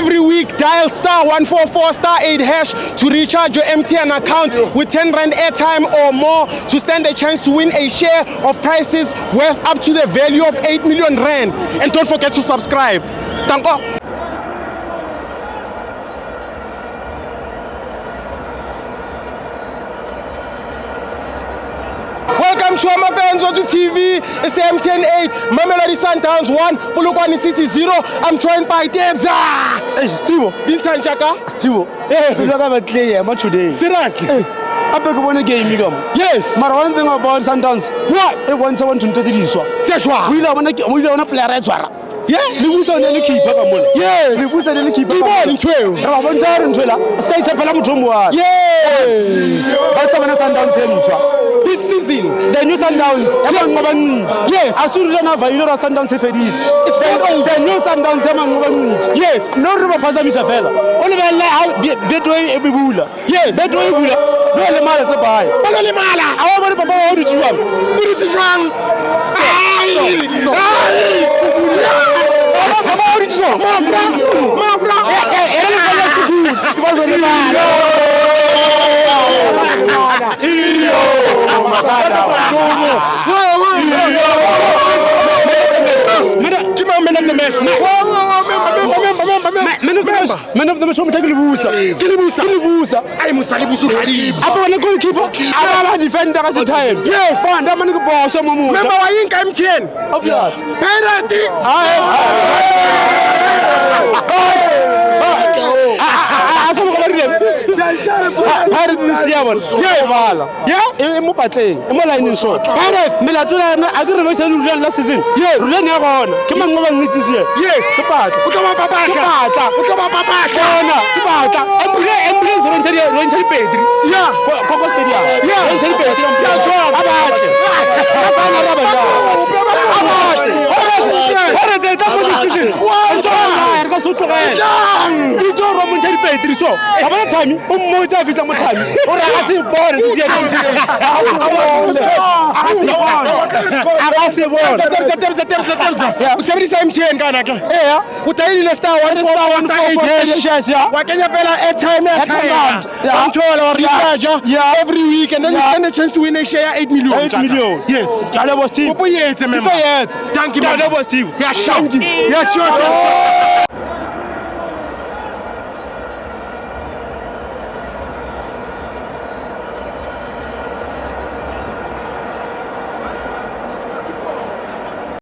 Every week, dial *144*8# to recharge your MTN account with 10 Rand airtime or more to stand a chance to win a share of prizes worth up to the value of 8 million Rand. And don't forget to subscribe. Thank you. Welcome to our fans on TV. It's the MTN 8, Mamelodi Sundowns 1, Polokwane City 0. I'm joined by Debza. Hey, Stivo. Bintan Chaka. Stivo. Hey. You look at today, much today. Seriously? Hey. I beg you, game, you come. Yes. But one thing about Sundowns. What? It wants someone to take this one. Joshua. We don't want to play right. Yeah. We saw the keeper. Yes. We saw the keeper. In 12. Yes. This season, the new Sundowns. Yes. I should learn how you Sundowns. It's very old. The new Sundowns. Yes. No river Pazamisa fella. Only Betway Ebula. Yes. Betway Ebula. No Lemala to buy. Lemala. I want to how did you run? Who is this wrong? Man of the match, Kilibusa. I'm Musalibusu. I want to go keep up. I want to defend at the time. Yes, fine. I'm going to go boss. Remember, I think I'm 10. Obvious. Penalty. Yeah, I'm playing. I'm line so. Pirates, Melatuna, I didn't know last season. Yes, Run on. Come on, this year. Yes, Papa. Rental Petri. Yeah, Coco Stadia. Yeah, Rental Petri. Every week, and then you stand a chance to win a share 8 million. 8 million. Yes. Thank you. Yes, sure.